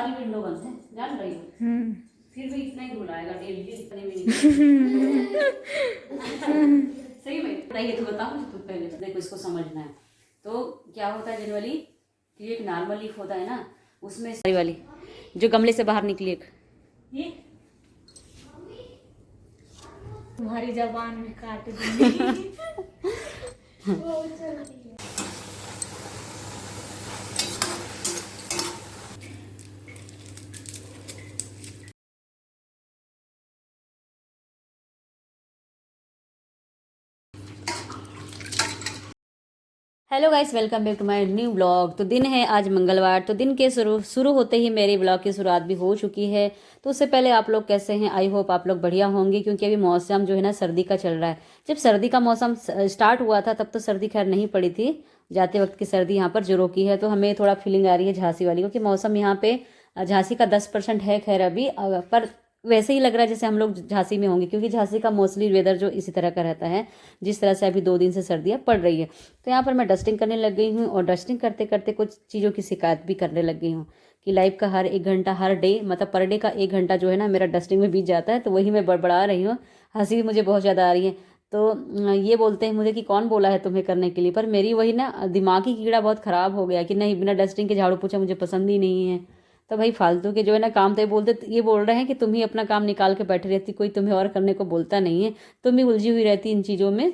सारी विंडो बंद है, जान रही हो। फिर भी इतना ही बुलाएगा डेली, इतने में सही में बताइए तो बताओ तुम पहले। देखो इसको समझना है। तो क्या होता है जनरली कि एक नॉर्मल लीफ होता है ना, उसमें सारी वाली जो गमले से बाहर निकली एक, ये तुम्हारी जबान में काट दूंगी। Hello guys, welcome back to my new blog. तो दिन है आज मंगलवार। तो दिन के शुरू होते ही मेरे ब्लॉग की शुरुआत भी हो चुकी है। तो उससे पहले आप लोग कैसे हैं? आई होप आप लोग बढ़िया होंगे, क्योंकि अभी मौसम जो है ना सर्दी का चल रहा है। जब सर्दी का मौसम स्टार्ट हुआ था तब तो सर्दी खैर नहीं पड़ी थी, जाते वक्त की सर्दी यहाँ पर जोरों की है। तो हमें थोड़ा फीलिंग आ रही है झांसी वाली, क्योंकि मौसम यहाँ पे झांसी का 10% है खैर अभी, पर वैसे ही लग रहा है जैसे हम लोग झांसी में होंगे, क्योंकि झांसी का मोस्टली वेदर जो इसी तरह का रहता है जिस तरह से अभी 2 दिन से सर्दियाँ पड़ रही है। तो यहाँ पर मैं डस्टिंग करने लग गई हूँ, और डस्टिंग करते करते कुछ चीज़ों की शिकायत भी करने लग गई हूँ कि लाइफ का हर 1 घंटा, हर डे मतलब पर डे का 1 घंटा जो है ना मेरा डस्टिंग में बीत जाता है। तो वही मैं बड़बड़ा रही हूँ, हंसी भी मुझे बहुत ज़्यादा आ रही है। तो ये बोलते हैं मुझे कि कौन बोला है तुम्हें करने के लिए, पर मेरी वही ना दिमागी कीड़ा बहुत ख़राब हो गया कि नहीं, बिना डस्टिंग के झाड़ू पोछा मुझे पसंद ही नहीं है। तो भाई फालतू के जो है ना काम, तो ये बोल रहे हैं कि तुम ही अपना काम निकाल के बैठी रहती, कोई तुम्हें और करने को बोलता नहीं है, तुम ही उलझी हुई रहती इन चीज़ों में।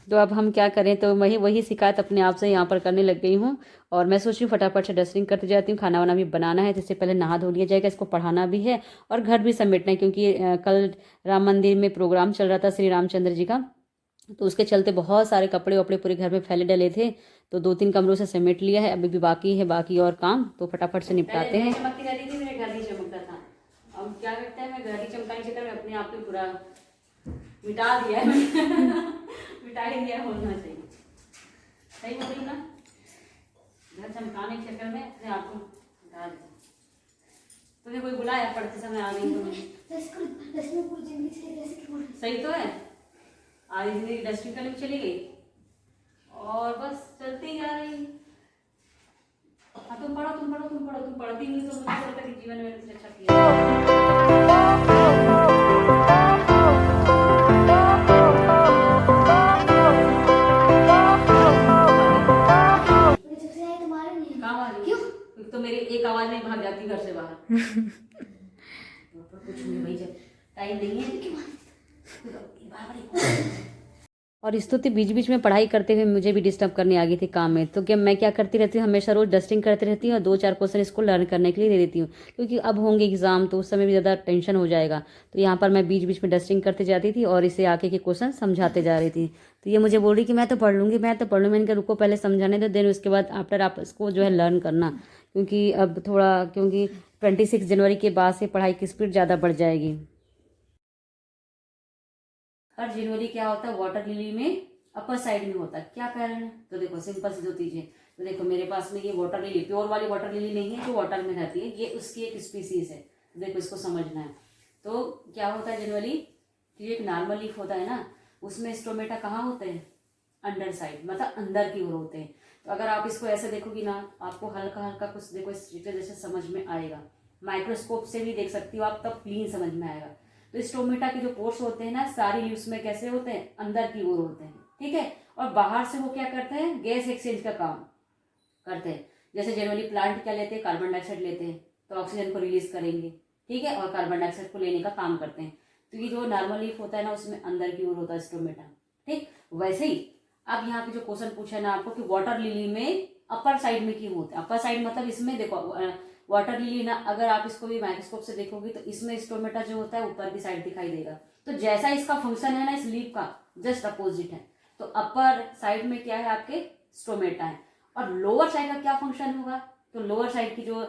तो अब हम क्या करें? तो वही वही शिकायत अपने आप से यहाँ पर करने लग गई हूँ। और मैं सोच रही हूँ फटाफट से डस्टिंग करते जाती हूँ। खाना वाना भी बनाना है, तो इससे पहले नहा धो लिया जाएगा, इसको पढ़ाना भी है और घर भी समेटना है, क्योंकि कल राम मंदिर में प्रोग्राम चल रहा था श्री रामचंद्र जी का। तो उसके चलते बहुत सारे कपड़े वपड़े पूरे घर में फैले डले थे। तो 2-3 कमरों से समेट लिया है, अभी भी बाकी है, बाकी और काम तो फटाफट से निपटाते हैं। चमकती रहती थी, मेरे घर ही चमकता था। अब क्या करते हैं, मैं घर ही चमकाने के चक्कर में अपने आप को पूरा मिटा दिया है। मिटा ही दिया होना चाहिए, सही बोल रही ना। घर चमकाने के चक्कर में अपने आप को मिटा दिया। तुझे कोई बुलाया पढ़ते समय आ गई तो सही तो है। आधी जिंदगी डस्टिंग करने में चली गई और बस चलती ही जा रही। हाँ तुम पढ़ो, तुम पढ़ो, तुम पढ़ो, तुम पढ़ती नहीं तो मुझे लगता है कि जीवन में कुछ अच्छा किया। तो मेरी एक आवाज में भाग जाती घर से बाहर। तो कुछ नहीं भाई, जब टाइम नहीं है। और स्तुति बीच बीच में पढ़ाई करते हुए मुझे भी डिस्टर्ब करने आ गई थी काम में। तो क्या मैं क्या करती रहती हूँ, हमेशा रोज डस्टिंग करती रहती हूँ और 2-4 क्वेश्चन इसको लर्न करने के लिए दे देती हूँ, क्योंकि अब होंगे एग्जाम तो उस समय भी ज़्यादा टेंशन हो जाएगा। तो यहाँ पर मैं बीच बीच में डस्टिंग करते जाती थी और इसे आके के क्वेश्चन समझाते जा रही थी। तो ये मुझे बोल रही कि मैं तो पढ़ लूँगी, मैं तो पढ़ लूँगी। मैंने कहा रुको पहले समझाने दो, देन उसके बाद आफ्टर आप इसको जो है लर्न करना, क्योंकि अब थोड़ा, क्योंकि 26 जनवरी के बाद से पढ़ाई की स्पीड ज़्यादा बढ़ जाएगी। हर जनवरी क्या होता है, वाटर लिली में अपर साइड में होता है। क्या कारण है? तो देखो सिंपल सी 2 चीजें। तो देखो मेरे पास में ये वाटर लिली, प्योर वाली वाटर लिली नहीं है जो वाटर में रहती है, ये उसकी एक स्पीसीज है। तो देखो इसको समझना है। तो क्या होता है जनरली कि एक नॉर्मल लीफ होता है ना, उसमें स्टोमेटा कहाँ होते हैं? अंडर साइड, मतलब अंदर की ओर होते हैं। तो अगर आप इसको ऐसे देखोगी ना, आपको हल्का हल्का कुछ देखो इस जैसे समझ में आएगा। माइक्रोस्कोप से भी देख सकती हो आप, तब क्लीन समझ में आएगा। तो स्टोमेटा के जो पोर्स होते हैं ना, सारी लीव्स में कैसे होते हैं? अंदर की ओर होते हैं, ठीक है। और बाहर से वो क्या करते हैं? गैस एक्सचेंज का काम करते हैं। जैसे जनरली प्लांट क्या लेते हैं? कार्बन डाइऑक्साइड लेते हैं, तो ऑक्सीजन को रिलीज करेंगे, ठीक है, और कार्बन डाइऑक्साइड को लेने का काम करते हैं। तो ये जो नॉर्मल लीफ होता है ना, उसमें अंदर की ओर होता है स्टोमेटा, ठीक। वैसे ही अब यहाँ पे जो क्वेश्चन पूछा है ना आपको कि वाटर लिली में अपर साइड में क्यों होता है? अपर साइड मतलब इसमें देखो वाटर लिली ना, अगर आप इसको भी माइक्रोस्कोप से देखोगे तो इसमें स्टोमेटा जो होता है ऊपर की साइड दिखाई देगा। तो जैसा इसका फंक्शन है ना इस लीफ का, जस्ट अपोजिट है। तो अपर साइड में क्या है? आपके स्टोमेटा है। और लोअर साइड का क्या फंक्शन होगा? तो लोअर साइड की जो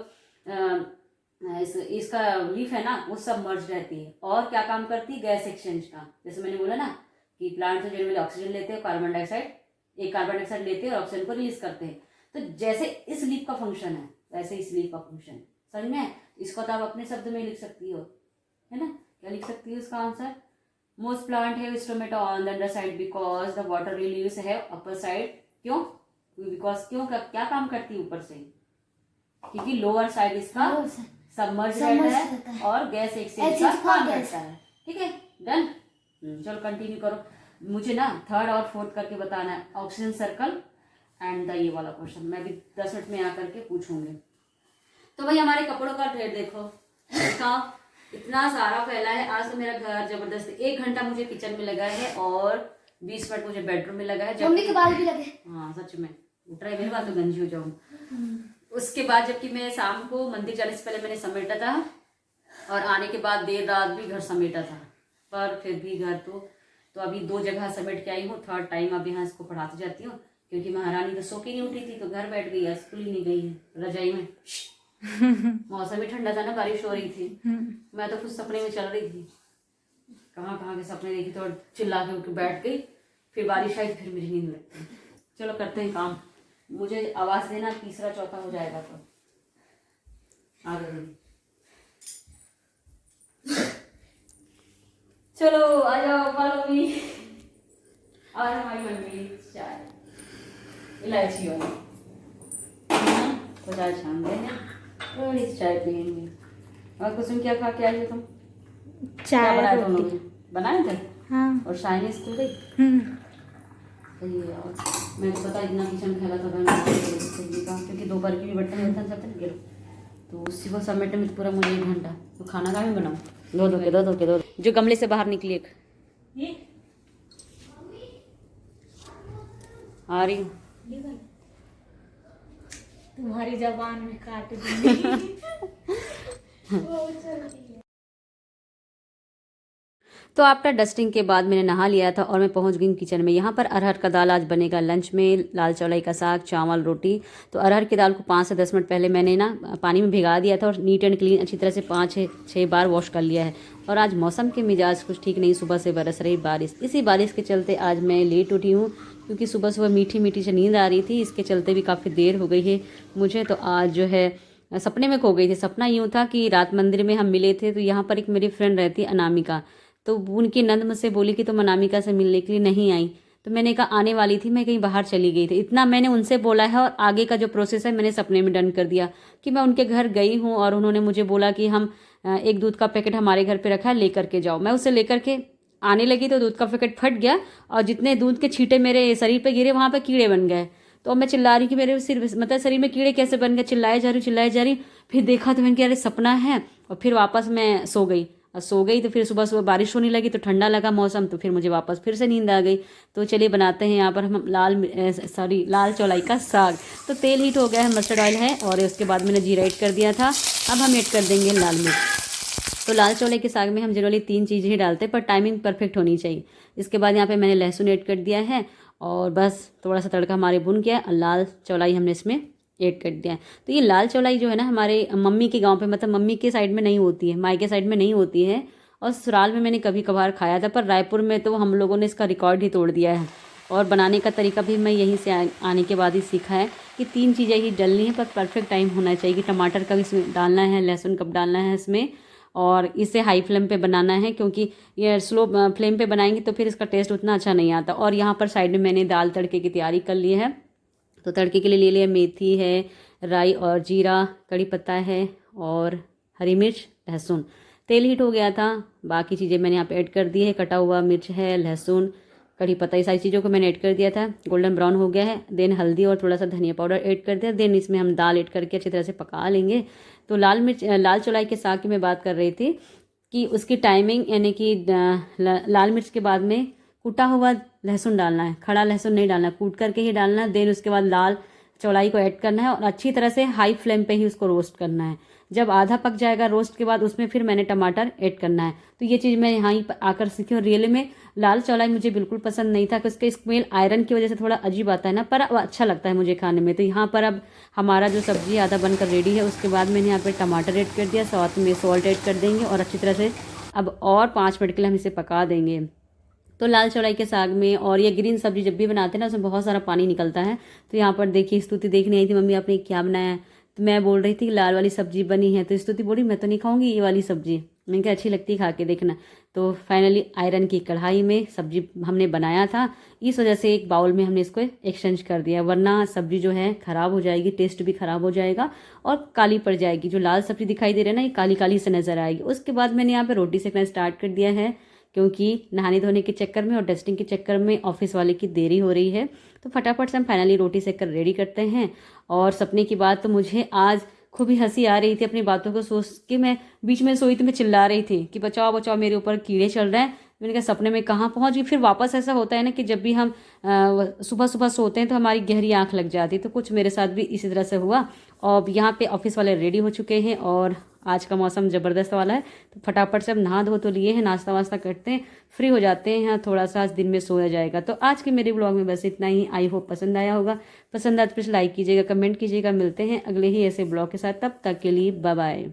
इसका लीफ है ना, वो सबमर्ज रहती है और क्या काम करती है? गैस एक्सचेंज का। जैसे मैंने बोला ना कि प्लांट से जनरली ऑक्सीजन लेते हैं, कार्बन डाइऑक्साइड, एक कार्बन डाइऑक्साइड लेते हैं और ऑक्सीजन को रिलीज करते हैं। तो जैसे इस लीफ का फंक्शन है वैसे इस लीफ का फंक्शन, समझ में? इसको तो आप अपने शब्द में लिख सकती हो, है ना। क्या लिख सकती हो इसका आंसर? मोस्ट प्लांट है stomata on the under side because the water leaves है अपर साइड। क्यों? बिकॉज क्यों, क्या काम करती है ऊपर से? क्योंकि लोअर साइड इसका सबमर्ज सबमर्ज रहता रहता है है। और गैस एक्सचेंज का एक्सचेंज का काम गैस। करता है। ठीक है, डन। चलो कंटिन्यू करो। मुझे ना थर्ड और फोर्थ करके बताना है, ऑक्सीजन सर्कल एंड द ये वाला क्वेश्चन मैं भी 10 मिनट में आकर के पूछूंगी। तो भाई हमारे कपड़ों का ढेर देखो, इसका इतना सारा फैला है। आज तो मेरा घर जबरदस्त 1 घंटा मुझे किचन में लगा है और 20 मिनट मुझे बेडरूम में लगा है। मम्मी के बाल भी लगे। हाँ सच में, उठ रहा है मेरे बाल तो गंजी हो जाऊँ। उसके बाद जबकि मैं शाम को मंदिर जाने से पहले मैंने समेटा था और आने के बाद देर रात भी घर समेटा था, पर फिर भी घर तो अभी 2 जगह समेट के आई हूँ। थर्ड टाइम अब यहाँ इसको पढ़ाती जाती हूँ, क्योंकि महारानी तो सो के नहीं उठी थी, तो घर बैठ गई है, स्कूल ही नहीं गई है, रजाई में। मौसम भी ठंडा था ना, बारिश हो रही थी। मैं तो कुछ सपने में चल रही थी, कहाँ कहाँ के सपने देखी तो चिल्ला के उठ के बैठ गई। फिर बारिश आई, फिर मुझे नींद लगती। चलो करते हैं काम, मुझे आवाज देना, तीसरा चौथा हो जाएगा तो आ गई। चलो आ जाओ, फॉलो मी। और हमारी मम्मी चाय इलायची वाली तो चाय छान देंगे, थोड़ी सी चाय पियेंगे। और कुछ क्या खा के आई हो तुम? क्या बनाया तुम लोगों ने? बनाए थे? हाँ। और शाइनी स्कूल गई? सही है यार, मैं तो पता इतना किचन फैला था सब्जी का, क्योंकि दोपहर की भी बर्तन सब गिर, तो उसी को समेटने में पूरा मुझे 1 घंटा। तो खाना का भी बनाऊँ, दो के जो गमले से बाहर निकली एक आ रही हूँ। तुम्हारी जबान में काट दूंगी। तो आफ्टर डस्टिंग के बाद मैंने नहा लिया था और मैं पहुंच गई किचन में। यहाँ पर अरहर का दाल आज बनेगा लंच में, लाल चौलाई का साग, चावल, रोटी। तो अरहर की दाल को 5 से 10 मिनट पहले मैंने ना पानी में भिगा दिया था और नीट एंड क्लीन अच्छी तरह से 5-6 बार वॉश कर लिया है। और आज मौसम के मिजाज कुछ ठीक नहीं, सुबह से बरस रही बारिश। इसी बारिश के चलते आज मैं लेट उठी हूँ, क्योंकि सुबह सुबह मीठी मीठी से नींद आ रही थी, इसके चलते भी काफ़ी देर हो गई है मुझे। तो आज जो है सपने में खो गई थी। सपना यूँ था कि रात मंदिर में हम मिले थे, तो यहाँ पर एक मेरी फ्रेंड रहती है अनामिका, तो उनकी नंद मुझसे बोली कि तुम अनामिका से मिलने के लिए नहीं आई। तो मैंने कहा आने वाली थी, मैं कहीं बाहर चली गई थी। इतना मैंने उनसे बोला है और आगे का जो प्रोसेस है मैंने सपने में डन कर दिया कि मैं उनके घर गई हूँ और उन्होंने मुझे बोला कि हम एक दूध का पैकेट हमारे घर पे रखा है, लेकर के जाओ। मैं उसे लेकर के आने लगी तो दूध का पैकेट फट गया और जितने दूध के छींटे मेरे शरीर पे गिरे वहाँ पे कीड़े बन गए। तो अब मैं चिल्ला रही कि मेरे सिर मतलब शरीर में कीड़े कैसे बन गए, चिल्लाए जा रही। फिर देखा तो मैंने कहा अरे सपना है, और फिर वापस मैं सो गई। तो फिर सुबह सुबह बारिश होने लगी, तो ठंडा लगा मौसम, तो फिर मुझे वापस फिर से नींद आ गई। तो चलिए बनाते हैं यहाँ पर हम लाल चौलाई का साग। तो तेल हीट हो गया है, मस्टर्ड ऑयल है और उसके बाद मैंने जीरा ऐड कर दिया था। अब हम ऐड कर देंगे लाल मिर्च। तो लाल चौलाई के साग में हम जनरली 3 चीज़ें ही डालते हैं, पर टाइमिंग परफेक्ट होनी चाहिए। इसके बाद यहाँ पे मैंने लहसुन ऐड कर दिया है और बस थोड़ा सा तड़का हमारे भुन गया, लाल चौलाई हमने इसमें ऐड कर दिया है। तो ये लाल चौलाई जो है ना हमारे मम्मी के गांव पे, मतलब मम्मी के साइड में नहीं होती है, मायके साइड में नहीं होती है, और ससुराल में मैंने कभी कभार खाया था, पर रायपुर में तो हम लोगों ने इसका रिकॉर्ड ही तोड़ दिया है। और बनाने का तरीका भी मैं यहीं से आने के बाद ही सीखा है कि 3 चीज़ें ही डलनी है, पर परफेक्ट टाइम होना चाहिए कि टमाटर कब इसमें डालना है, लहसुन कब डालना है इसमें, और इसे हाई फ्लेम पे बनाना है, क्योंकि ये स्लो फ्लेम पे बनाएंगे तो फिर इसका टेस्ट उतना अच्छा नहीं आता। और यहाँ पर साइड में मैंने दाल तड़के की तैयारी कर ली है। तो तड़के के लिए ले लिया मेथी है, राई और जीरा, कड़ी पत्ता है और हरी मिर्च, लहसुन। तेल हीट हो गया था, बाकी चीज़ें मैंने यहाँ पे ऐड कर दी है, कटा हुआ मिर्च है, लहसुन, कड़ी पत्ता, ये सारी चीज़ों को मैंने ऐड कर दिया था। गोल्डन ब्राउन हो गया है, देन हल्दी और थोड़ा सा धनिया पाउडर ऐड कर दिया। देन इसमें हम दाल ऐड करके अच्छी तरह से पका लेंगे। तो लाल चौलाई के साग की मैं बात कर रही थी कि उसकी टाइमिंग, यानी कि लाल मिर्च के बाद में कूटा हुआ लहसुन डालना है, खड़ा लहसुन नहीं डालना, कूट करके ही डालना है। देन उसके बाद लाल चौलाई को ऐड करना है और अच्छी तरह से हाई फ्लेम पे ही उसको रोस्ट करना है। जब आधा पक जाएगा रोस्ट के बाद, उसमें फिर मैंने टमाटर ऐड करना है। तो ये चीज़ मैं यहाँ ही आकर सीखी। और रियली में लाल चौलाई मुझे बिल्कुल पसंद नहीं था, कि उसके स्मेल आयरन की वजह से थोड़ा अजीब आता है ना, पर अच्छा लगता है मुझे खाने में। तो यहाँ पर अब हमारा जो सब्जी आधा बनकर रेडी है, उसके बाद मैंने यहाँ पर टमाटर ऐड कर दिया, साथ में सॉल्ट ऐड कर देंगे और अच्छी तरह से अब और 5 मिनट के लिए हम इसे पका देंगे। तो लाल चौलाई के साग में, और ये ग्रीन सब्जी जब भी बनाते हैं ना, उसमें बहुत सारा पानी निकलता है। तो यहाँ पर देखिए, स्तुति देखने आई थी, मम्मी आपने क्या बनाया है? तो मैं बोल रही थी लाल वाली सब्जी बनी है, तो स्तुति बोली मैं तो नहीं खाऊंगी ये वाली सब्जी। मैंने कहा अच्छी लगती है, खा के देखना। तो फाइनली आयरन की कढ़ाई में सब्जी हमने बनाया था, इस वजह से एक बाउल में हमने इसको एक्सचेंज कर दिया, वरना सब्जी जो है ख़राब हो जाएगी, टेस्ट भी ख़राब हो जाएगा और काली पड़ जाएगी। जो लाल सब्जी दिखाई दे रही है ना, ये काली काली से नज़र आएगी। उसके बाद मैंने यहाँ पे रोटी सेकना स्टार्ट कर दिया है, क्योंकि नहाने धोने के चक्कर में और डस्टिंग के चक्कर में ऑफिस वाले की देरी हो रही है। तो फटाफट से हम फाइनली रोटी सेक कर रेडी करते हैं। और सपने की बात तो मुझे आज खूब ही हंसी आ रही थी, अपनी बातों को सोच के मैं बीच में सोई तो मैं चिल्ला रही थी कि बचाओ बचाओ, मेरे ऊपर कीड़े चल रहे हैं। मैंने कहा सपने में कहाँ पहुंच गई। फिर वापस ऐसा होता है ना कि जब भी हम सुबह सुबह सोते हैं तो हमारी गहरी आंख लग जाती है, तो कुछ मेरे साथ भी इसी तरह से हुआ। और यहाँ पे ऑफिस वाले रेडी हो चुके हैं और आज का मौसम ज़बरदस्त वाला है, तो फटाफट से अब नहा धो तो लिए हैं, नाश्ता वास्ता करते हैं, फ्री हो जाते हैं। यहाँ थोड़ा सा आज दिन में सोया जाएगा। तो आज के मेरे ब्लॉग में बस इतना ही। आई होप पसंद आया होगा। पसंद आए तो प्लीज़ लाइक कीजिएगा, कमेंट कीजिएगा। मिलते हैं अगले ही ऐसे ब्लॉग के साथ, तब तक के लिए बाय बाय।